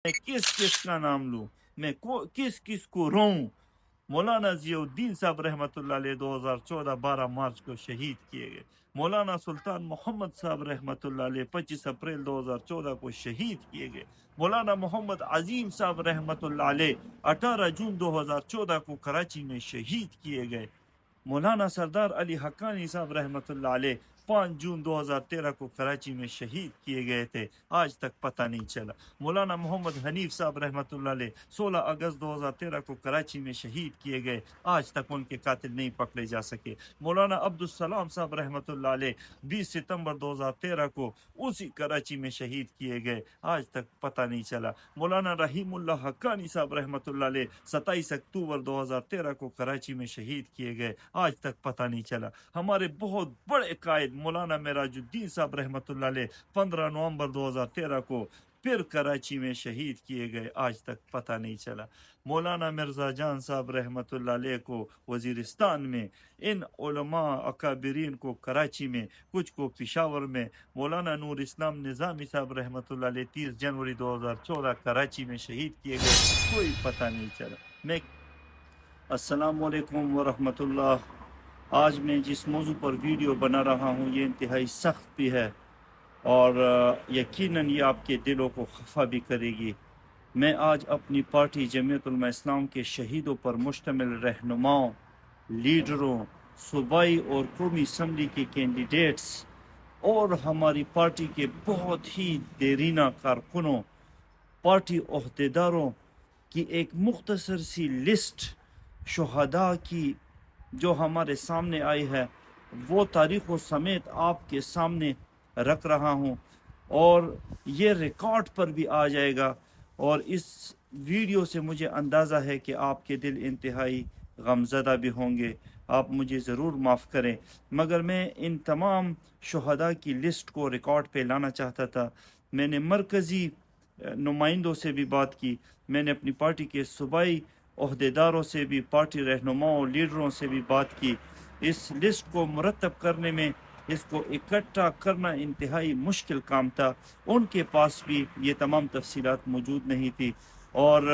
میں کس کس کا نام لوں، میں کس کس کو روؤں۔ مولانا ضیاء الدین صاحب رحمۃ اللہ علیہ 2014 12 مارچ کو شہید کیے گئے۔ مولانا سلطان محمد صاحب رحمۃ اللہ علیہ 25 اپریل 2014 کو شہید کیے گئے۔ مولانا محمد عظیم صاحب رحمۃ اللہ علیہ 18 جون 2014 کو کراچی میں شہید کیے گئے۔ مولانا سردار علی حقانی صاحب رحمۃ اللہ علیہ 5 جون 2013 کو کراچی میں شہید کیے گئے تھے، آج تک پتہ نہیں چلا۔ مولانا محمد حنیف صاحب رحمۃ اللہ علیہ 16 اگست 2013 کو کراچی میں شہید کیے گئے، آج تک ان کے قاتل نہیں پکڑے جا سکے۔ مولانا عبدالسلام صاحب رحمۃ اللہ علیہ 20 ستمبر 2013 کو اسی کراچی میں شہید کیے گئے، آج تک پتہ نہیں چلا۔ مولانا رحیم اللہ حقانی صاحب رحمۃ اللہ علیہ 27 اکتوبر 2013 کو کراچی میں شہید کیے گئے، آج تک پتہ نہیں چلا۔ ہمارے بہت بڑے قائد مولانا معراج الدین صاحب رحمۃ اللہ علیہ 15 نومبر 2013 کو پھر کراچی میں شہید کیے گئے، آج تک پتہ نہیں چلا۔ مولانا مرزا جان صاحب رحمۃ اللہ علیہ کو وزیرستان میں، ان علماء اکابرین کو کراچی میں، کچھ کو پشاور میں۔ مولانا نور اسلام نظامی صاحب رحمۃ اللہ علیہ 30 جنوری 2014 کراچی میں شہید کیے گئے، کوئی پتہ نہیں چلا۔ میں السلام علیکم ورحمۃ اللہ۔ آج میں جس موضوع پر ویڈیو بنا رہا ہوں یہ انتہائی سخت بھی ہے اور یقیناً یہ آپ کے دلوں کو خفا بھی کرے گی۔ میں آج اپنی پارٹی جمعیت علماء اسلام کے شہیدوں پر مشتمل رہنماؤں، لیڈروں، صوبائی اور قومی اسمبلی کے کینڈیڈیٹس اور ہماری پارٹی کے بہت ہی دیرینہ کارکنوں، پارٹی عہدیداروں کی ایک مختصر سی لسٹ شہداء کی جو ہمارے سامنے آئی ہے وہ تاریخ و سمیت آپ کے سامنے رکھ رہا ہوں، اور یہ ریکارڈ پر بھی آ جائے گا، اور اس ویڈیو سے مجھے اندازہ ہے کہ آپ کے دل انتہائی غمزدہ بھی ہوں گے، آپ مجھے ضرور معاف کریں، مگر میں ان تمام شہداء کی لسٹ کو ریکارڈ پہ لانا چاہتا تھا۔ میں نے مرکزی نمائندوں سے بھی بات کی، میں نے اپنی پارٹی کے صوبائی عہدیداروں سے بھی، پارٹی رہنماؤں لیڈروں سے بھی بات کی۔ اس لسٹ کو مرتب کرنے میں، اس کو اکٹھا کرنا انتہائی مشکل کام تھا، ان کے پاس بھی یہ تمام تفصیلات موجود نہیں تھی، اور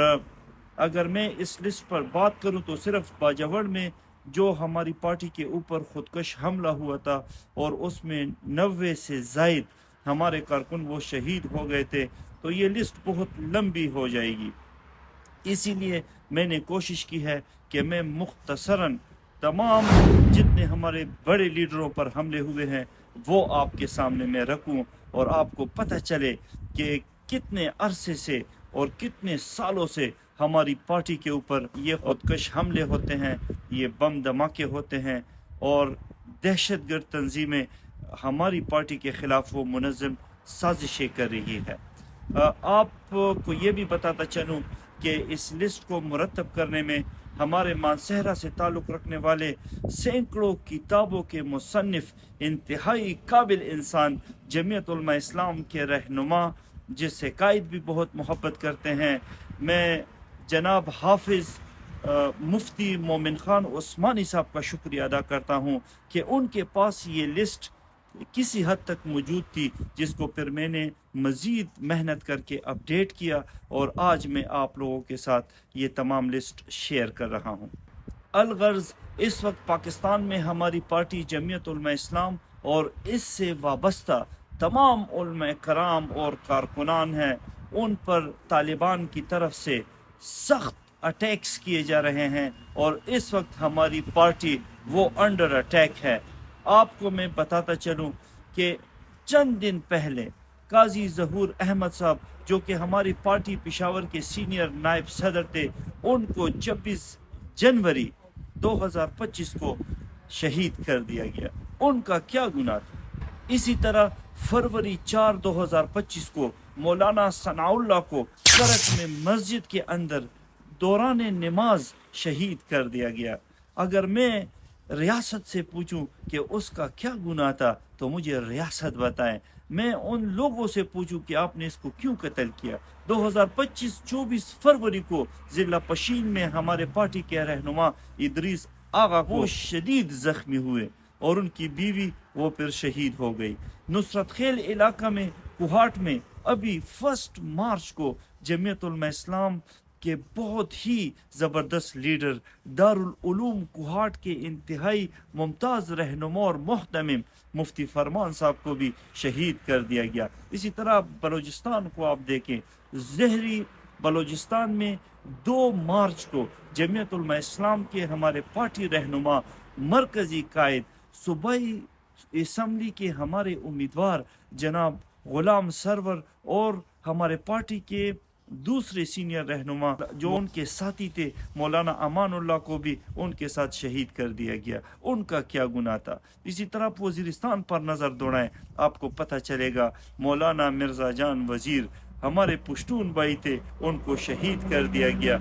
اگر میں اس لسٹ پر بات کروں تو صرف باجوڑ میں جو ہماری پارٹی کے اوپر خودکش حملہ ہوا تھا اور اس میں 90 سے زائد ہمارے کارکن وہ شہید ہو گئے تھے، تو یہ لسٹ بہت لمبی ہو جائے گی۔ اسی لیے میں نے کوشش کی ہے کہ میں مختصراً تمام جتنے ہمارے بڑے لیڈروں پر حملے ہوئے ہیں وہ آپ کے سامنے میں رکھوں، اور آپ کو پتہ چلے کہ کتنے عرصے سے اور کتنے سالوں سے ہماری پارٹی کے اوپر یہ خودکش حملے ہوتے ہیں، یہ بم دھماکے ہوتے ہیں، اور دہشت گرد تنظیمیں ہماری پارٹی کے خلاف وہ منظم سازشیں کر رہی ہے۔ آپ کو یہ بھی بتاتا چلوں کہ اس لسٹ کو مرتب کرنے میں ہمارے مانسہرہ سے تعلق رکھنے والے سینکڑوں کتابوں کے مصنف، انتہائی قابل انسان، جمعیت علماء اسلام کے رہنما جس سے قائد بھی بہت محبت کرتے ہیں، میں جناب حافظ مفتی مومن خان عثمانی صاحب کا شکریہ ادا کرتا ہوں کہ ان کے پاس یہ لسٹ کسی حد تک موجود تھی، جس کو پھر میں نے مزید محنت کر کے اپڈیٹ کیا، اور آج میں آپ لوگوں کے ساتھ یہ تمام لسٹ شیئر کر رہا ہوں۔ الغرض اس وقت پاکستان میں ہماری پارٹی جمعیت علماء اسلام اور اس سے وابستہ تمام علماء کرام اور کارکنان ہیں، ان پر طالبان کی طرف سے سخت اٹیکس کیے جا رہے ہیں، اور اس وقت ہماری پارٹی وہ انڈر اٹیک ہے۔ آپ کو میں بتاتا چلوں کہ چند دن پہلے قاضی ظہور احمد صاحب جو کہ ہماری پارٹی پشاور کے سینئر نائب صدر تھے، ان کو 26 جنوری 2025 کو شہید کر دیا گیا۔ ان کا کیا گناہ تھا؟ اسی طرح فروری 4 2025 کو مولانا ثناء اللہ کو کرک میں مسجد کے اندر دوران نماز شہید کر دیا گیا۔ اگر میں ریاست سے پوچھوں کہ اس کا کیا گناہ تھا تو مجھے ریاست بتائیں، میں ان لوگوں سے پوچھوں کہ آپ نے اس کو کیوں قتل کیا۔ 24 فروری کو ضلع پشین میں ہمارے پارٹی کے رہنما ادریس آغا کو شدید زخمی ہوئے، اور ان کی بیوی وہ پھر شہید ہو گئی۔ نصرت خیل علاقہ میں کوہاٹ میں ابھی 1 مارچ کو جمعیت علماء اسلام کے بہت ہی زبردست لیڈر، دارالعلوم کوہاٹ کے انتہائی ممتاز رہنما اور محتمم مفتی فرمان صاحب کو بھی شہید کر دیا گیا۔ اسی طرح بلوچستان کو آپ دیکھیں، زہری بلوچستان میں 2 مارچ کو جمعیت علماء اسلام کے ہمارے پارٹی رہنما، مرکزی قائد، صوبائی اسمبلی کے ہمارے امیدوار جناب غلام سرور اور ہمارے پارٹی کے دوسرے سینئر رہنما جو ان کے ساتھی تھے مولانا امان اللہ کو بھی ان کے ساتھ شہید کر دیا گیا۔ ان کا کیا گناہ تھا؟ اسی طرح آپ وزیرستان پر نظر دوڑائیں، آپ کو پتہ چلے گا مولانا مرزا جان وزیر ہمارے پشتون بھائی تھے، ان کو شہید کر دیا گیا۔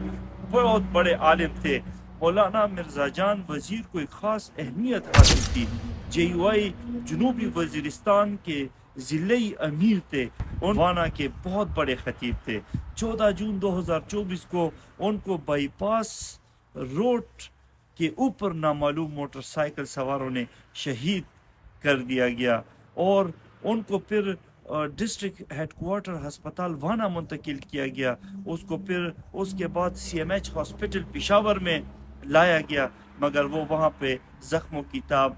بہت بڑے عالم تھے، مولانا مرزا جان وزیر کو ایک خاص اہمیت حاصل تھی۔ جے یو آئی جنوبی وزیرستان کے ضلعی امیر تھے، وانا کے بہت بڑے خطیب تھے۔ 14 جون 2024 کو ان کو بائی پاس روڈ کے اوپر نامعلوم موٹر سائیکل سواروں نے شہید کر دیا گیا اور ان کو پھر ڈسٹرکٹ ہیڈ کوارٹر ہسپتال وانا منتقل کیا گیا۔ اس کو پھر اس کے بعد C M H hospital Peshawar میں لایا گیا، مگر وہ وہاں پہ زخموں کی تاب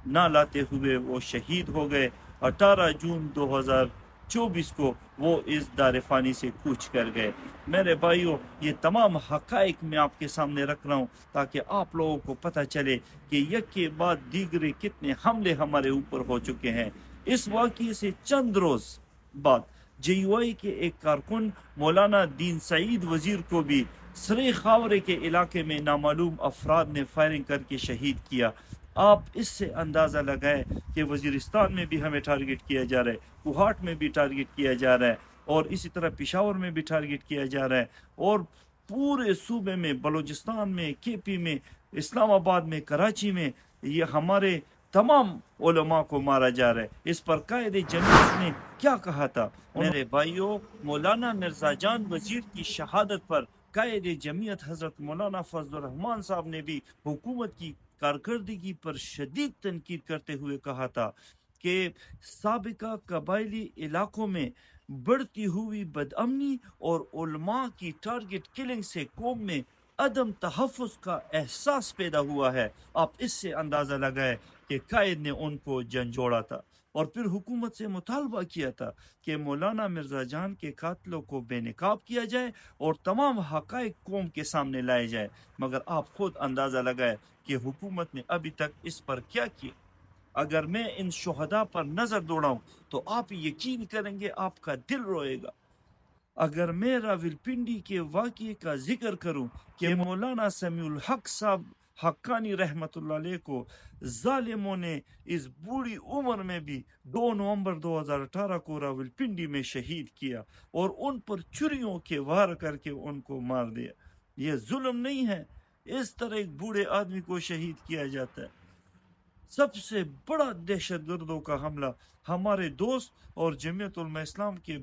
نہ لاتے ہوئے وہ شہید ہو گئے۔ 18 جون 2024 کو وہ اس دار فانی سے کوچ کر گئے۔ میرے بھائیوں، یہ تمام حقائق میں آپ کے سامنے رکھ رہا ہوں تاکہ آپ لوگوں کو پتہ چلے کہ یک کے بعد دیگرے کتنے حملے ہمارے اوپر ہو چکے ہیں۔ اس واقعے سے چند روز بعد جے یو آئی کے ایک کارکن مولانا دین سعید وزیر کو بھی سرے خاورے کے علاقے میں نامعلوم افراد نے فائرنگ کر کے شہید کیا۔ آپ اس سے اندازہ لگائیں کہ وزیرستان میں بھی ہمیں ٹارگٹ کیا جا رہا ہے، کوہاٹ میں بھی ٹارگٹ کیا جا رہا ہے، اور اسی طرح پشاور میں بھی ٹارگٹ کیا جا رہا ہے، اور پورے صوبے میں، بلوچستان میں، کے پی میں، اسلام آباد میں، کراچی میں یہ ہمارے تمام علماء کو مارا جا رہا ہے۔ اس پر قائد جمعیت نے کیا کہا تھا؟ میرے بھائیوں، مولانا مرزا جان وزیر کی شہادت پر قائد جمعیت حضرت مولانا فضل الرحمان صاحب نے بھی حکومت کی کارکردگی پر شدید تنقید کرتے ہوئے کہا تھا کہ سابقہ قبائلی علاقوں میں بڑھتی ہوئی بدامنی اور علماء کی ٹارگٹ کلنگ سے قوم میں عدم تحفظ کا احساس پیدا ہوا ہے۔ آپ اس سے اندازہ لگائے کہ قائد نے ان کو جھنجھوڑا تھا اور پھر حکومت سے مطالبہ کیا تھا کہ مولانا مرزا جان کے قاتلوں کو بے نقاب کیا جائے اور تمام حقائق قوم کے سامنے لائے جائے، مگر آپ خود اندازہ لگائے کہ حکومت نے ابھی تک اس پر کیا کیا۔ اگر میں ان شہداء پر نظر دوڑاؤں تو آپ یقین کریں گے، آپ کا دل روئے گا۔ اگر میں راولپنڈی کے واقعے کا ذکر کروں کہ مولانا سمیع الحق صاحب حقانی رحمت اللہ علیہ کو ظالموں نے اس بوڑھی عمر میں بھی 2 نومبر 2018 کو راولپنڈی میں شہید کیا اور ان پر چھریوں کے وار کر کے ان کو مار دیا، یہ ظلم نہیں ہے؟ اس طرح ایک بوڑھے آدمی کو شہید کیا جاتا ہے۔ سب سے بڑا دہشت گردوں کا حملہ ہمارے دوست اور جمعیت علماء اسلام کے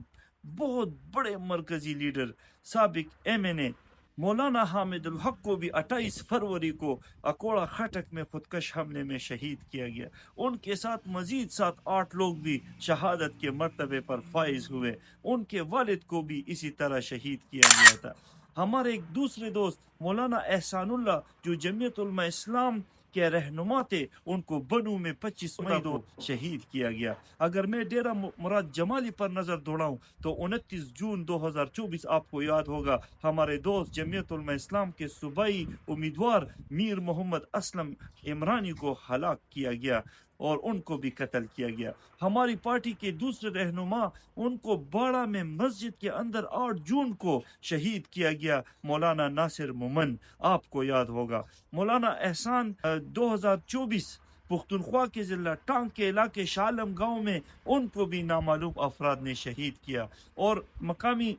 بہت بڑے مرکزی لیڈر سابق ایم این اے مولانا حامد الحق کو بھی 28 فروری کو اکوڑا خٹک میں خودکش حملے میں شہید کیا گیا۔ ان کے ساتھ مزید 7-8 لوگ بھی شہادت کے مرتبے پر فائز ہوئے۔ ان کے والد کو بھی اسی طرح شہید کیا گیا تھا۔ ہمارے ایک دوسرے دوست مولانا احسان اللہ جو جمعیت علماء اسلام کے رہنما تھے، ان کو بنو میں 25 مئی کو شہید کیا گیا۔ اگر میں ڈیرہ مراد جمالی پر نظر دوڑاؤں تو 29 جون 2024 آپ کو یاد ہوگا ہمارے دوست جمعیت علماء اسلام کے صوبائی امیدوار میر محمد اسلم عمرانی کو ہلاک کیا گیا اور ان کو بھی قتل کیا گیا۔ ہماری پارٹی کے دوسرے رہنما، ان کو باڑہ میں مسجد کے اندر 8 جون کو شہید کیا گیا، مولانا ناصر مومن، آپ کو یاد ہوگا۔ مولانا احسان 2024 پختونخوا کے ضلع ٹانگ کے علاقے شالم گاؤں میں ان کو بھی نامعلوم افراد نے شہید کیا، اور مقامی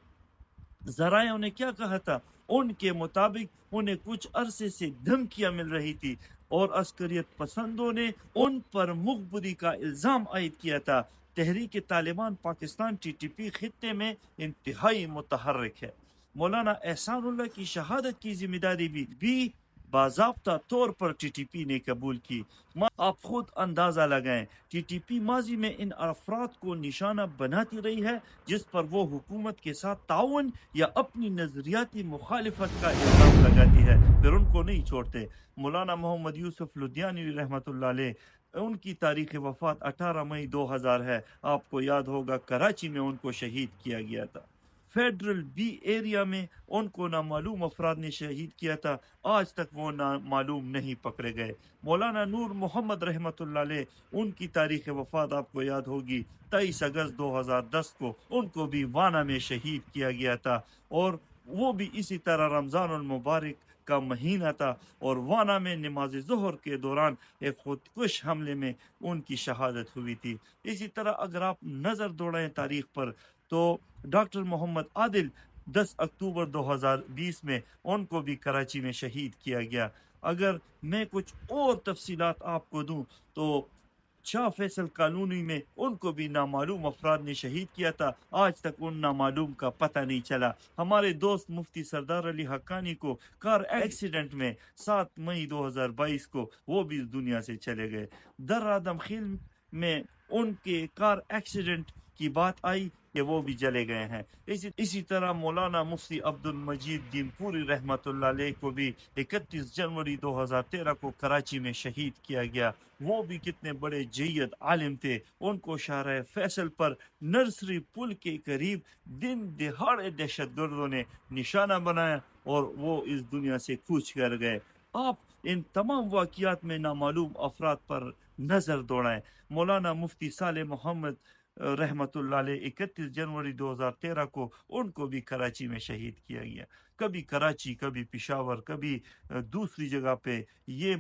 ذرائع نے کیا کہا تھا؟ ان کے مطابق انہیں کچھ عرصے سے دھمکیاں مل رہی تھی اور عسکریت پسندوں نے ان پر مخبری کا الزام عائد کیا تھا۔ تحریک Taliban Pakistan T T P خطے میں انتہائی متحرک ہے۔ مولانا احسان اللہ کی شہادت کی ذمہ داری بھی باضابطہ طور پر ٹی ٹی پی نے قبول کی۔ آپ خود اندازہ لگائیں، ٹی ٹی پی ماضی میں ان افراد کو نشانہ بناتی رہی ہے جس پر وہ حکومت کے ساتھ تعاون یا اپنی نظریاتی مخالفت کا الزام لگاتی ہے، پھر ان کو نہیں چھوڑتے۔ مولانا محمد یوسف لدھیانوی رحمۃ اللہ علیہ، ان کی تاریخ وفات 18 مئی 2000 ہے۔ آپ کو یاد ہوگا کراچی میں ان کو شہید کیا گیا تھا۔ فیڈرل بی ایریا میں ان کو نامعلوم افراد نے شہید کیا تھا، آج تک وہ نامعلوم نہیں پکڑے گئے۔ مولانا نور محمد رحمۃ اللہ علیہ، ان کی تاریخ وفات آپ کو یاد ہوگی 23 اگست 2010 کو ان کو بھی وانا میں شہید کیا گیا تھا، اور وہ بھی اسی طرح رمضان المبارک کا مہینہ تھا، اور وانا میں نماز ظہر کے دوران ایک خودکش حملے میں ان کی شہادت ہوئی تھی۔ اسی طرح اگر آپ نظر دوڑائیں تاریخ پر تو ڈاکٹر محمد عادل 10 اکتوبر 2020 میں ان کو بھی کراچی میں شہید کیا گیا۔ اگر میں کچھ اور تفصیلات آپ کو دوں تو شاہ فیصل کالونی میں ان کو بھی نامعلوم افراد نے شہید کیا تھا، آج تک ان نامعلوم کا پتہ نہیں چلا۔ ہمارے دوست مفتی سردار علی حقانی کو کار ایکسیڈنٹ میں 7 مئی 2022 کو وہ بھی اس دنیا سے چلے گئے۔ در آدم خیل میں ان کے کار ایکسیڈنٹ کی بات آئی کہ وہ بھی جلے گئے ہیں۔ اسی طرح مولانا مفتی عبد المجید دین پوری رحمۃ اللہ علیہ کو بھی 31 جنوری 2013 کو کراچی میں شہید کیا گیا۔ وہ بھی کتنے بڑے جید عالم تھے، ان کو شارع فیصل پر نرسری پل کے قریب دن دہاڑے دہشت گردوں نے نشانہ بنایا اور وہ اس دنیا سے کوچ کر گئے۔ آپ ان تمام واقعات میں نامعلوم افراد پر نظر دوڑائیں۔ مولانا مفتی صالح محمد رحمۃ اللہ علیہ 31 جنوری 2013 کو ان کو بھی کراچی میں شہید کیا گیا۔ کبھی کراچی، کبھی پشاور، کبھی دوسری جگہ پہ۔ یہ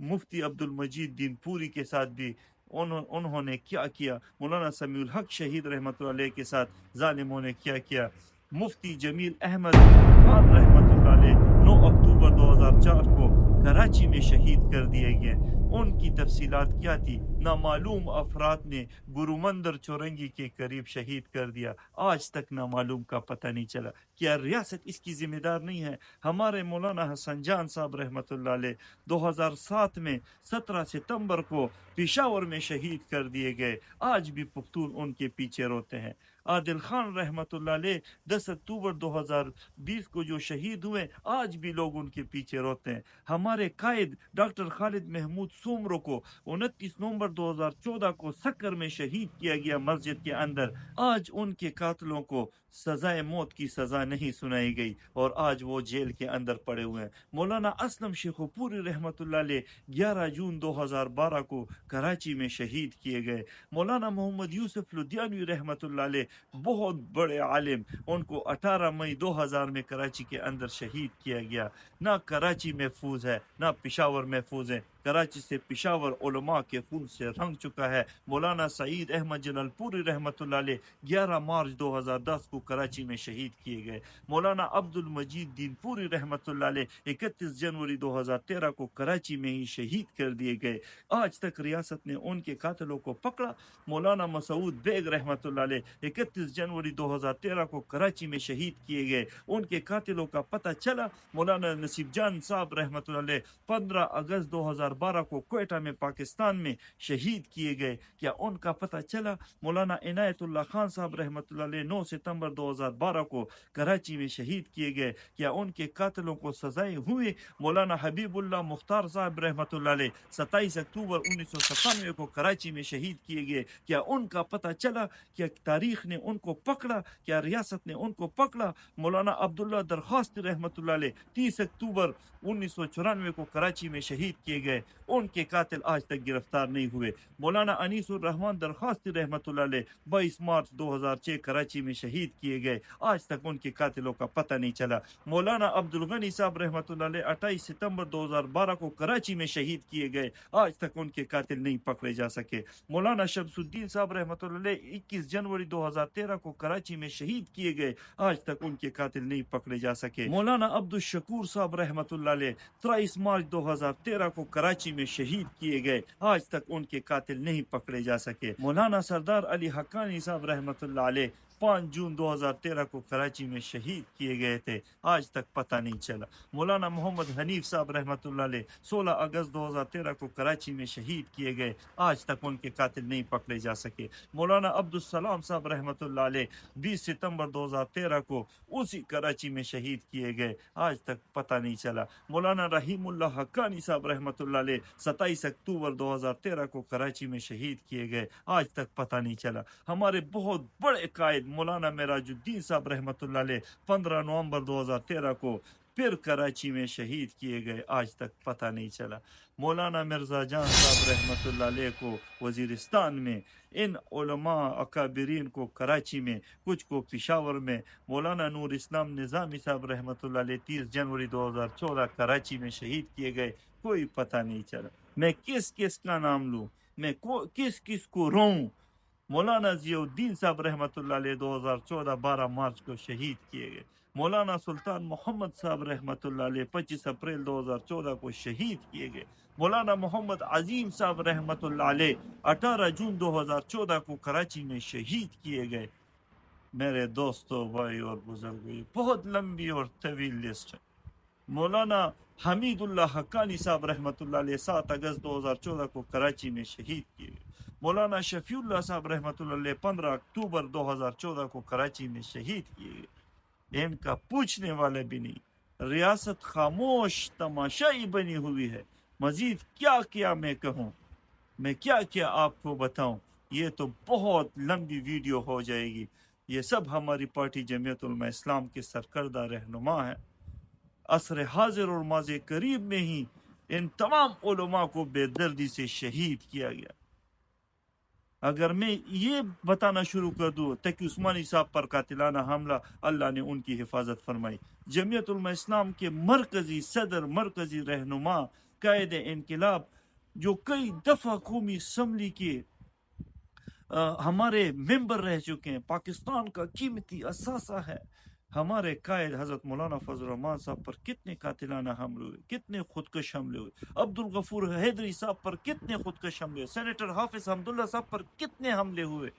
مفتی عبد المجید دین پوری کے ساتھ بھی انہوں نے کیا کیا، مولانا سمیع الحق شہید رحمۃ اللہ علیہ کے ساتھ ظالموں نے کیا کیا۔ مفتی جمیل احمد خان رحمۃ اللہ علیہ 9 اکتوبر 2004 کو کراچی میں شہید کر دیے گئے۔ ان کی تفصیلات کیا تھی؟ نامعلوم افراد نے گرو مندر چورنگی کے قریب شہید کر دیا، آج تک نامعلوم کا پتہ نہیں چلا۔ کیا ریاست اس کی ذمہ دار نہیں ہے؟ ہمارے مولانا حسن جان صاحب رحمۃ اللہ علیہ 2007 میں 17 ستمبر کو پشاور میں شہید کر دیے گئے، آج بھی پختون ان کے پیچھے روتے ہیں۔ عادل خان رحمۃ اللہ علیہ 10 اکتوبر 2020 کو جو شہید ہوئے، آج بھی لوگ ان کے پیچھے روتے ہیں۔ ہمارے قائد ڈاکٹر خالد محمود سومرو کو 29 نومبر 2014 کو سکر میں شہید کیا گیا مسجد کے اندر، آج ان کے قاتلوں کو سزائے موت کی سزا نہیں سنائی گئی اور آج وہ جیل کے اندر پڑے ہوئے ہیں۔ مولانا اسلم شیخ پوری رحمۃ اللہ علیہ 11 جون 2012 کو کراچی میں شہید کیے گئے۔ مولانا محمد یوسف لدھیانوی رحمۃ اللہ علیہ بہت بڑے عالم، ان کو 18 مئی 2000 میں کراچی کے اندر شہید کیا گیا۔ نہ کراچی محفوظ ہے، نہ پشاور محفوظ ہے۔ کراچی سے پشاور علماء کے خون سے رنگ چکا ہے۔ مولانا سعید احمد جلال پوری رحمۃ اللہ علیہ 11 مارچ 2010 کو کراچی میں شہید کیے گئے۔ مولانا عبد المجید دین پوری رحمۃ اللہ علیہ 31 جنوری 2013 کو کراچی میں ہی شہید کر دیے گئے، آج تک ریاست نے ان کے قاتلوں کو پکڑا۔ مولانا مسعود بیگ رحمۃ اللہ علیہ 31 جنوری 2013 کو کراچی میں شہید کیے گئے، ان کے قاتلوں کا پتہ چلا۔ مولانا نصیب جان صاحب رحمۃ اللہ علیہ 15 اگست 2012 کو کوئٹہ میں پاکستان میں شہید کیے گئے، کیا ان کا پتہ چلا؟ مولانا عنایت اللہ خان صاحب رحمۃ اللہ علیہ 9 ستمبر 2012 کو کراچی میں شہید کیے گئے، کیا ان کے قاتلوں کو سزائیں ہوئی؟ مولانا حبیب اللہ مختار صاحب رحمۃ اللہ علیہ 27 اکتوبر 1997 کو کراچی میں شہید کیے گئے، کیا ان کا پتہ چلا؟ کیا تاریخ نے ان کو پکڑا؟ کیا ریاست نے ان کو پکڑا؟ مولانا عبداللہ درخواست رحمۃ اللہ علیہ 30 اکتوبر 1994 کو کراچی میں شہید کیے گئے، ان کے قاتل آج تک گرفتار نہیں ہوئے۔ مولانا انیس الرحمن درخواست رحمۃ اللہ علیہ 22 مارچ 2006 کراچی میں شہید کیے گئے، آج تک ان کے قاتلوں کا پتہ نہیں چلا۔ مولانا عبد الغنی صاحب رحمۃ اللہ علیہ 28 ستمبر 2012 کو کراچی میں شہید کیے گئے، آج تک ان کے قاتل نہیں پکڑے جا سکے۔ مولانا شمس الدین صاحب رحمۃ اللہ علیہ 21 جنوری 2013 کو کراچی میں شہید کیے گئے، آج تک ان کے قاتل نہیں پکڑے جا سکے۔ مولانا عبد الشکور صاحب رحمۃ اللہ علیہ 23 مارچ 2013 کو کراچی میں شہید کیے گئے، آج تک ان کے قاتل نہیں پکڑے جا سکے۔ مولانا سردار علی حقانی صاحب رحمۃ اللہ علیہ 5 جون 2013 کو کراچی میں شہید کیے گئے تھے، آج تک پتہ نہیں چلا۔ مولانا محمد حنیف صاحب رحمۃ اللہ علیہ 16 اگست 2013 کو کراچی میں شہید کیے گئے، آج تک ان کے قاتل نہیں پکڑے جا سکے۔ مولانا عبدالسلام صاحب رحمۃ اللہ علیہ 20 ستمبر 2013 کو اسی کراچی میں شہید کیے گئے، آج تک پتہ نہیں چلا۔ مولانا رحیم اللہ حقانی صاحب رحمۃ اللہ علیہ 27 اکتوبر 2013 کو کراچی میں شہید کیے گئے، آج تک پتہ نہیں چلا۔ ہمارے بہت بڑے قائد مولانا معراج الدین صاحب رحمۃ اللہ علیہ 15 نومبر 2013 کو پھر کراچی میں شہید کیے گئے، آج تک پتہ نہیں چلا۔ مولانا مرزا جان صاحب رحمۃ اللہ علیہ کو وزیرستان میں، ان علماء اکابرین کو کراچی میں، کچھ کو پشاور میں۔ مولانا نور اسلام نظامی صاحب رحمۃ اللہ علیہ 30 جنوری 2014 کراچی میں شہید کیے گئے، کوئی پتہ نہیں چلا۔ میں کس کس کا نام لوں، میں کس کس کو روں۔ مولانا ضیاء الدین صاحب رحمۃ اللہ علیہ 2014 12 مارچ کو شہید کیے گئے۔ مولانا سلطان محمد صاحب رحمۃ اللہ علیہ 25 اپریل 2014 کو شہید کیے گئے۔ مولانا محمد عظیم صاحب رحمۃ اللہ علیہ 18 جون 2014 کو کراچی میں شہید کیے گئے۔ میرے دوستوں، بھائی اور بزرگوں، یہ بہت لمبی اور طویل لسٹ ہے۔ مولانا حمید اللہ حقانی صاحب رحمۃ اللہ علیہ 7 اگست 2014 کو کراچی میں شہید کیے گئے۔ مولانا شفیع اللہ صاحب رحمۃ اللہ علیہ 15 اکتوبر 2014 کو کراچی میں شہید کیے گئے۔ ان کا پوچھنے والے بھی نہیں۔ ریاست خاموش تماشائی بنی ہوئی ہے، مزید کیا کیا میں کہوں، میں کیا کیا آپ کو بتاؤں، یہ تو بہت لمبی ویڈیو ہو جائے گی۔ یہ سب ہماری پارٹی جمعیت علماء اسلام کے سرکردہ رہنما ہیں۔ عصر حاضر اور ماضی قریب میں ہی ان تمام علماء کو بے دردی سے شہید کیا گیا۔ اگر میں یہ بتانا شروع کر دوں تقی عثمانی صاحب پر قاتلانہ حملہ، اللہ نے ان کی حفاظت فرمائی۔ جمعیت علماء اسلام کے مرکزی صدر، مرکزی رہنما، قائد انقلاب، جو کئی دفعہ قومی اسمبلی کے ہمارے ممبر رہ چکے ہیں، پاکستان کا قیمتی اثاثہ ہے، ہمارے قائد حضرت مولانا فضل الرحمان صاحب پر کتنے قاتلانہ حملے ہوئے، کتنے خودکش حملے ہوئے، عبدالغفور حیدری صاحب پر کتنے خودکش حملے ہوئے، سینیٹر حافظ حمداللہ صاحب پر کتنے حملے ہوئے۔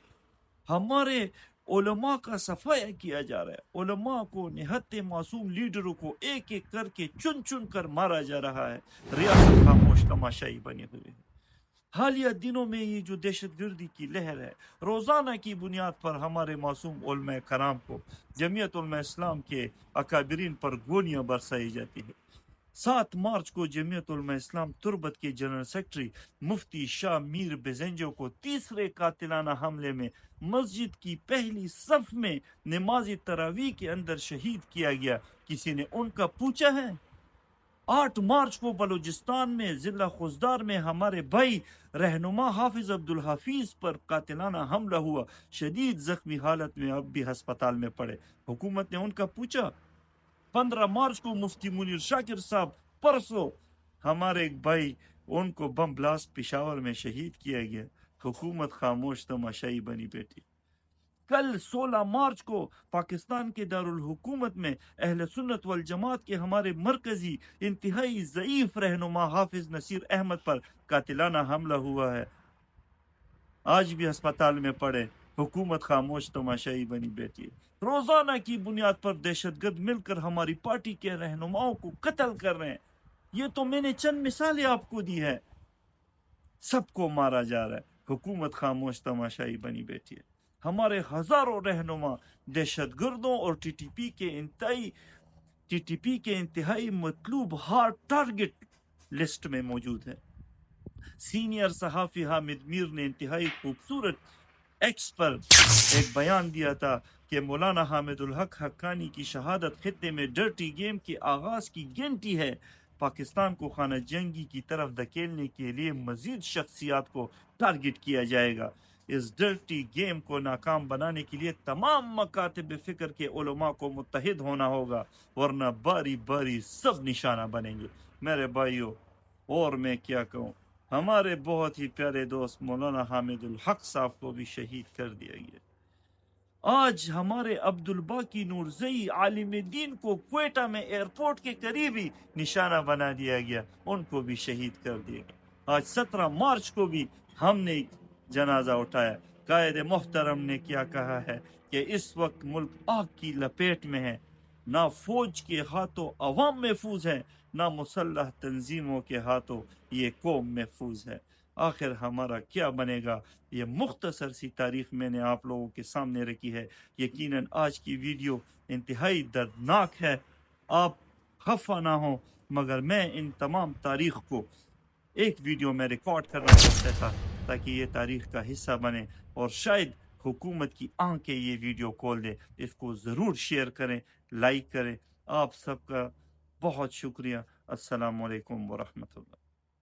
ہمارے علماء کا صفایا کیا جا رہا ہے، علماء کو، نہت معصوم لیڈروں کو ایک ایک کر کے چن چن کر مارا جا رہا ہے۔ ریاست خاموش تماشائی بنی ہوئی ہے۔ حالیہ دنوں میں یہ جو دہشت گردی کی لہر ہے، روزانہ کی بنیاد پر ہمارے معصوم علماء کرام کو، جمعیت علماء اسلام کے اکابرین پر گولیاں برسائی جاتی ہے۔ 7 مارچ کو جمعیت علماء اسلام تربت کے جنرل سیکرٹری مفتی شاہ میر بزنجو کو تیسرے قاتلانہ حملے میں مسجد کی پہلی صف میں نماز تراویح کے اندر شہید کیا گیا۔ کسی نے ان کا پوچھا ہے؟ 8 مارچ کو بلوچستان میں ضلع خوزدار میں ہمارے بھائی رہنما حافظ عبدالحفیظ پر قاتلانہ حملہ ہوا، شدید زخمی حالت میں اب بھی ہسپتال میں پڑے، حکومت نے ان کا پوچھا؟ 15 مارچ کو مفتی منیر شاکر صاحب، پرسوں ہمارے ایک بھائی، ان کو بم بلاسٹ پشاور میں شہید کیا گیا، حکومت خاموش تماشائی بنی بیٹھی۔ کل 16 مارچ کو پاکستان کے دارالحکومت میں اہل سنت والجماعت کے ہمارے مرکزی انتہائی ضعیف رہنما حافظ نصیر احمد پر قاتلانہ حملہ ہوا ہے، آج بھی ہسپتال میں پڑے، حکومت خاموش تماشائی بنی بیٹھی ہے۔ روزانہ کی بنیاد پر دہشت گرد مل کر ہماری پارٹی کے رہنماؤں کو قتل کر رہے ہیں۔ یہ تو میں نے چند مثالیں آپ کو دی ہے، سب کو مارا جا رہا ہے، حکومت خاموش تماشائی بنی بیٹھی ہے۔ ہمارے ہزاروں رہنما دہشت گردوں اور ٹی ٹی پی کے انتہائی مطلوب ہارڈ ٹارگٹ لسٹ میں موجود ہے۔ سینئر صحافی حامد میر نے انتہائی خوبصورت ایکس پر ایک بیان دیا تھا کہ مولانا حامد الحق حقانی کی شہادت خطے میں ڈرٹی گیم کے آغاز کی گنتی ہے۔ پاکستان کو خانہ جنگی کی طرف دھکیلنے کے لیے مزید شخصیات کو ٹارگٹ کیا جائے گا۔ اس ڈرٹی گیم کو ناکام بنانے کے لیے تمام مکاتب فکر کے علماء کو متحد ہونا ہوگا، ورنہ باری باری سب نشانہ بنیں گے۔ میرے بھائیوں، اور میں کیا کہوں، ہمارے بہت ہی پیارے دوست مولانا حامد الحق صاحب کو بھی شہید کر دیا گیا۔ آج ہمارے عبدالباقی نورزئی عالم دین کو کوئٹہ میں ایئرپورٹ کے قریب ہی نشانہ بنا دیا گیا، ان کو بھی شہید کر دیا گیا۔ آج 17 مارچ کو بھی ہم نے جنازہ اٹھایا، قائد محترم نے کیا کہا ہے کہ اس وقت ملک آگ کی لپیٹ میں ہے، نہ فوج کے ہاتھوں عوام محفوظ ہے، نہ مسلح تنظیموں کے ہاتھوں یہ قوم محفوظ ہے۔ آخر ہمارا کیا بنے گا؟ یہ مختصر سی تاریخ میں نے آپ لوگوں کے سامنے رکھی ہے۔ یقیناً آج کی ویڈیو انتہائی دردناک ہے، آپ خفا نہ ہوں، مگر میں ان تمام تاریخ کو ایک ویڈیو میں ریکارڈ کرنا چاہتا تھا تاکہ یہ تاریخ کا حصہ بنے، اور شاید حکومت کی آنکھیں یہ ویڈیو کھول دے۔ اس کو ضرور شیئر کریں، لائک کریں۔ آپ سب کا بہت شکریہ۔ السلام علیکم ورحمۃ اللہ۔